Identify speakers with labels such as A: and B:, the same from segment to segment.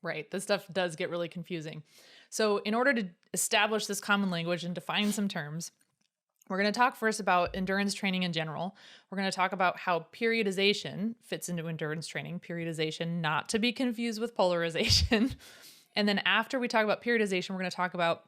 A: Right. This stuff does get really confusing. So, in order to establish this common language and define some terms, we're going to talk first about endurance training in general. We're going to talk about how periodization fits into endurance training. Periodization, not to be confused with polarization. And then after we talk about periodization, we're going to talk about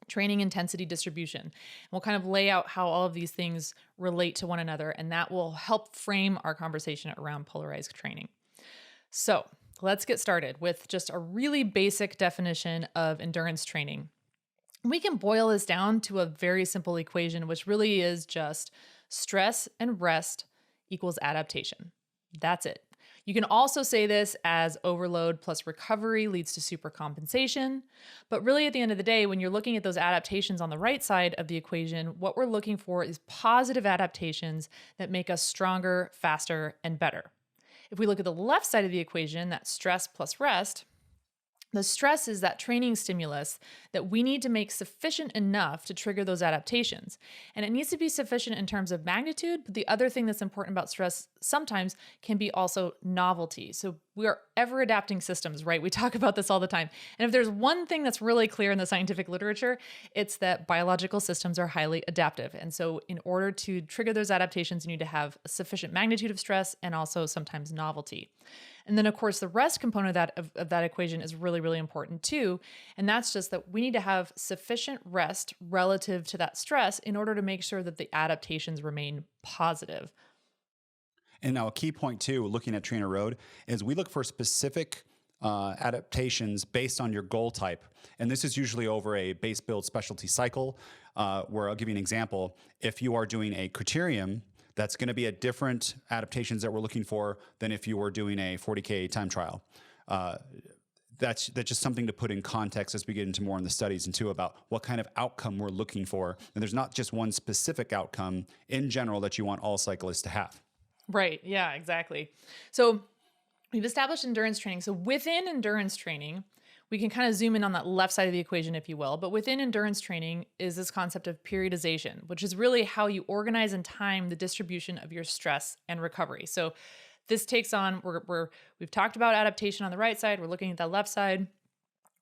A: training intensity distribution. And we'll kind of lay out how all of these things relate to one another, and that will help frame our conversation around polarized training. So let's get started with just a really basic definition of endurance training. We can boil this down to a very simple equation, which really is just stress and rest equals adaptation. That's it. You can also say this as overload plus recovery leads to supercompensation. But really, at the end of the day, when you're looking at those adaptations on the right side of the equation, what we're looking for is positive adaptations that make us stronger, faster, and better. If we look at the left side of the equation, that's stress plus rest, the stress is that training stimulus that we need to make sufficient enough to trigger those adaptations. And it needs to be sufficient in terms of magnitude, but the other thing that's important about stress sometimes can be also novelty. So we are ever adapting systems, right? We talk about this all the time. And if there's one thing that's really clear in the scientific literature, it's that biological systems are highly adaptive. And so in order to trigger those adaptations, you need to have a sufficient magnitude of stress and also sometimes novelty. And then, of course, the rest component of that equation is really, really important too. And that's just that we need to have sufficient rest relative to that stress in order to make sure that the adaptations remain positive.
B: And now a key point too, looking at TrainerRoad, is we look for specific adaptations based on your goal type. And this is usually over a base build specialty cycle, where I'll give you an example. If you are doing a criterium, that's going to be a different adaptations that we're looking for than if you were doing a 40K time trial. That's just something to put in context as we get into more in the studies and too about what kind of outcome we're looking for. And there's not just one specific outcome in general that you want all cyclists to have.
A: Right. Yeah, exactly. So we've established endurance training. So within endurance training, we can kind of zoom in on that left side of the equation, if you will. But within endurance training is this concept of periodization, which is really how you organize and time the distribution of your stress and recovery. So this takes on, we've talked about adaptation on the right side. We're looking at that left side.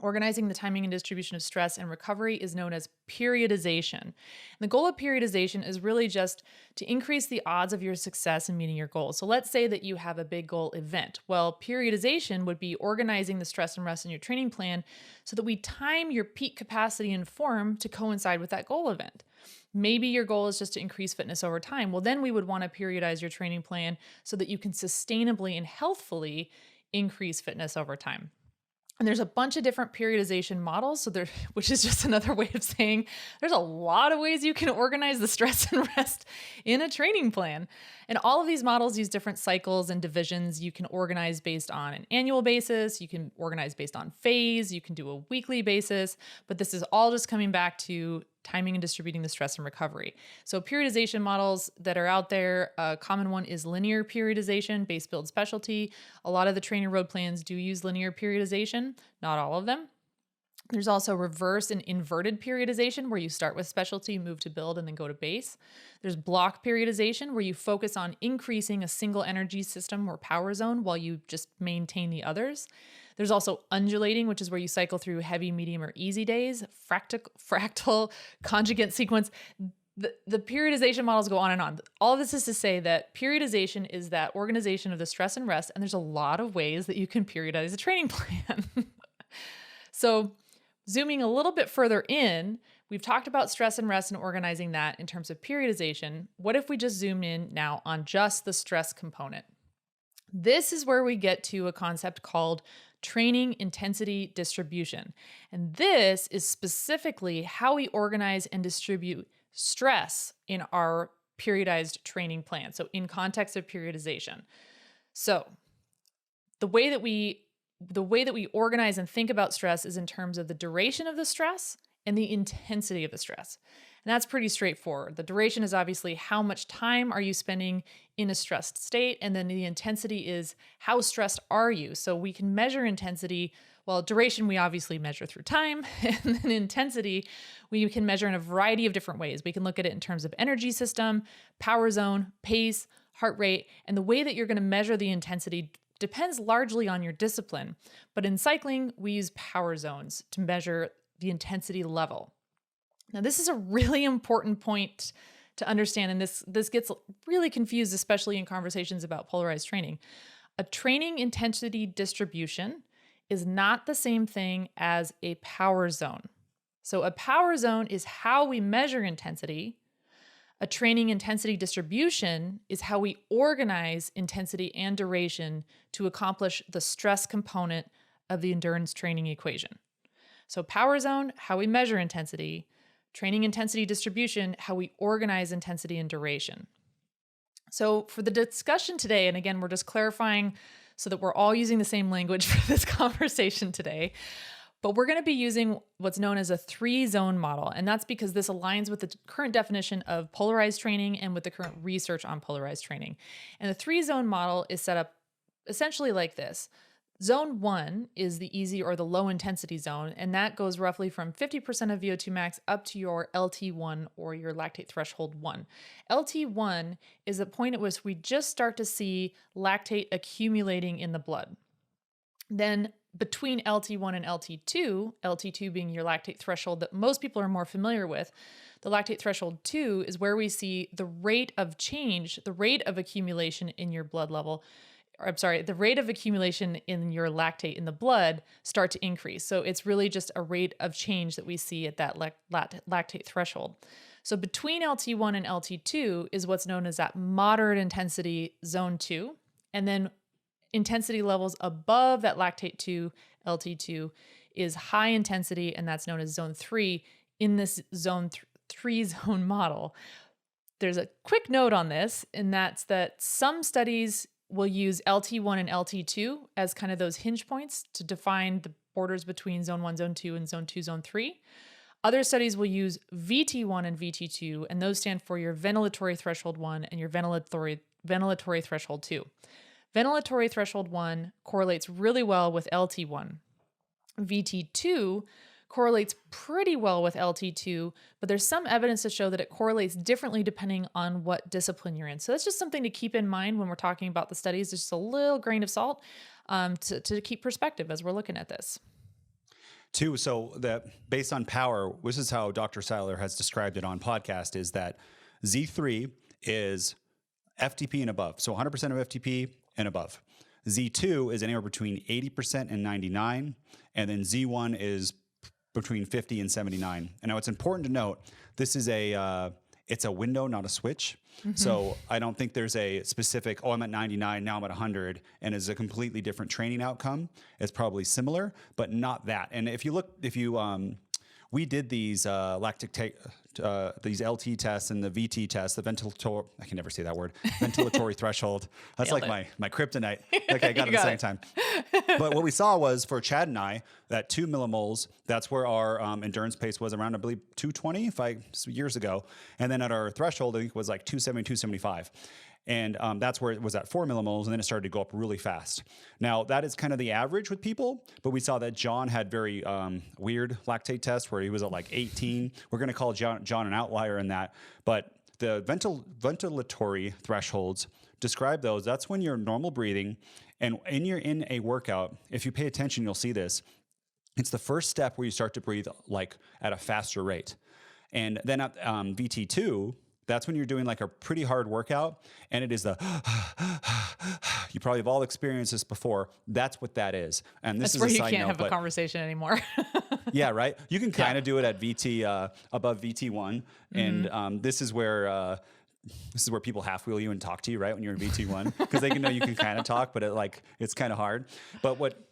A: Organizing the timing and distribution of stress and recovery is known as periodization. And the goal of periodization is really just to increase the odds of your success in meeting your goals. So let's say that you have a big goal event. Well, periodization would be organizing the stress and rest in your training plan so that we time your peak capacity and form to coincide with that goal event. Maybe your goal is just to increase fitness over time. Well, then we would want to periodize your training plan so that you can sustainably and healthfully increase fitness over time. And there's a bunch of different periodization models, which is just another way of saying there's a lot of ways you can organize the stress and rest in a training plan. And all of these models use different cycles and divisions. You can organize based on an annual basis. You can organize based on phase. You can do a weekly basis. But this is all just coming back to timing and distributing the stress and recovery. So periodization models that are out there, a common one is linear periodization, base build specialty. A lot of the TrainerRoad plans do use linear periodization, not all of them. There's also reverse and inverted periodization, where you start with specialty, move to build, and then go to base. There's block periodization, where you focus on increasing a single energy system or power zone while you just maintain the others. There's also undulating, which is where you cycle through heavy, medium, or easy days. Fractal, conjugate sequence. The periodization models go on and on. All of this is to say that periodization is that organization of the stress and rest, and there's a lot of ways that you can periodize a training plan. So zooming a little bit further in, we've talked about stress and rest and organizing that in terms of periodization. What if we just zoom in now on just the stress component? This is where we get to a concept called training intensity distribution. And this is specifically how we organize and distribute stress in our periodized training plan. So in context of periodization. So the way that we organize and think about stress is in terms of the duration of the stress and the intensity of the stress. And that's pretty straightforward. The duration is obviously how much time are you spending in a stressed state, and then the intensity is how stressed are you. So we can measure intensity. Well, duration we obviously measure through time, and then intensity we can measure in a variety of different ways. We can look at it in terms of energy system, power zone, pace, heart rate, and the way that you're going to measure the intensity depends largely on your discipline. But in cycling, we use power zones to measure the intensity level. Now, this is a really important point to understand, and this gets really confused, especially in conversations about polarized training. A training intensity distribution is not the same thing as a power zone. So a power zone is how we measure intensity. A training intensity distribution is how we organize intensity and duration to accomplish the stress component of the endurance training equation. So power zone, how we measure intensity. Training intensity distribution, how we organize intensity and duration. So for the discussion today, and again, we're just clarifying so that we're all using the same language for this conversation today, but we're going to be using what's known as a 3-zone model. And that's because this aligns with the current definition of polarized training and with the current research on polarized training. And the 3-zone model is set up essentially like this. Zone 1 is the easy or the low intensity zone, and that goes roughly from 50% of VO2 max up to your LT1 or your lactate threshold 1. LT1 is the point at which we just start to see lactate accumulating in the blood. Then between LT1 and LT2, LT2 being your lactate threshold that most people are more familiar with, the lactate threshold 2 is where we see the rate of change, the rate of accumulation in your blood level, the rate of accumulation in your lactate in the blood start to increase. So it's really just a rate of change that we see at that lactate threshold. So between LT1 and LT2 is what's known as that moderate intensity zone 2. And then intensity levels above that lactate 2, LT2 is high intensity, and that's known as zone 3 in this zone 3 zone model. There's a quick note on this, and that's that some studies will use LT1 and LT2 as kind of those hinge points to define the borders between zone 1, zone 2, and zone 2, zone 3. Other studies will use VT1 and VT2, and those stand for your ventilatory threshold 1 and your ventilatory threshold 2. Ventilatory threshold 1 correlates really well with LT1. VT2 correlates pretty well with LT2, but there's some evidence to show that it correlates differently depending on what discipline you're in. So that's just something to keep in mind when we're talking about the studies. Just a little grain of salt to keep perspective as we're looking at this.
B: So that based on power, this is how Dr. Seiler has described it on podcast, is that Z3 is FTP and above. So 100% of FTP and above. Z2 is anywhere between 80% and 99. And then Z1 is between 50 and 79. And now it's important to note, this is it's a window, not a switch. Mm-hmm. So I don't think there's a specific, I'm at 99, now I'm at 100, and it's a completely different training outcome. It's probably similar, but not that. And we did these these LT tests and the VT tests, the ventilatory, I can never say that word, ventilatory threshold. That's like my kryptonite. Okay, I got it at the same time. But what we saw was for Chad and I, that 2 millimoles, that's where our endurance pace was around, I believe, 220 years ago. And then at our threshold, I think it was like 270, 275. And that's where it was at 4 millimoles, and then it started to go up really fast. Now, that is kind of the average with people, but we saw that John had very weird lactate tests where he was at like 18. We're going to call John an outlier in that. But the ventilatory thresholds describe those. That's when you're normal breathing, and you're in a workout. If you pay attention, you'll see this. It's the first step where you start to breathe like at a faster rate. And then at VT2, that's when you're doing like a pretty hard workout, and it is the, you probably have all experienced this before. That's what that is. And this
A: That's
B: is
A: where
B: a
A: you
B: side
A: can't
B: note,
A: have a conversation anymore.
B: Yeah, right. You can kind of do it at VT, above VT1. And this is where people half wheel you and talk to you, right? When you're in VT1, because they can know you can kind of talk, but it's kind of hard.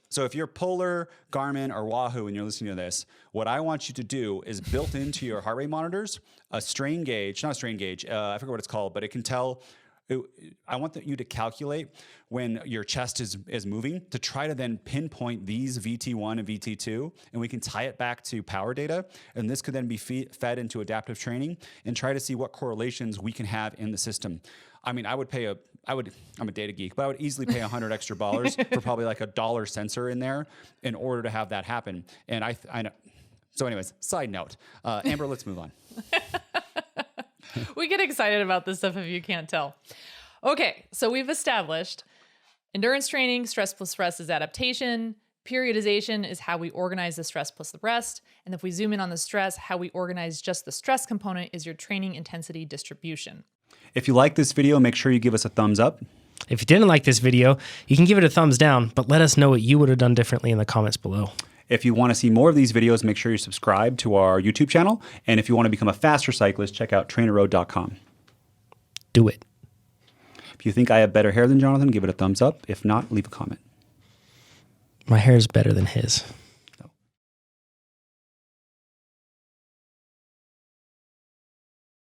B: So if you're Polar, Garmin, or Wahoo and you're listening to this, what I want you to do is built into your heart rate monitors, a strain gauge, not a strain gauge, I forget what it's called, but it can tell, I want you to calculate when your chest is moving to try to then pinpoint these VT1 and VT2, and we can tie it back to power data. And this could then be fed into adaptive training and try to see what correlations we can have in the system. I mean, I'm a data geek, but I would easily pay $100 extra for probably like $1 sensor in there in order to have that happen. And I know. So anyways, side note, Amber, let's move on.
A: We get excited about this stuff if you can't tell. Okay, so we've established Endurance training, stress plus rest is adaptation. Periodization is how we organize the stress plus the rest. And if we zoom in on the stress, how we organize just the stress component is your training intensity distribution.
B: If you like this video, make sure you give us a thumbs up.
C: If you didn't like this video, you can give it a thumbs down, but let us know what you would have done differently in the comments below.
B: If you want to see more of these videos, make sure you subscribe to our YouTube channel. And if you want to become a faster cyclist, check out TrainerRoad.com.
C: Do it.
B: If you think I have better hair than Jonathan, give it a thumbs up. If not, leave a comment.
C: My hair is better than his.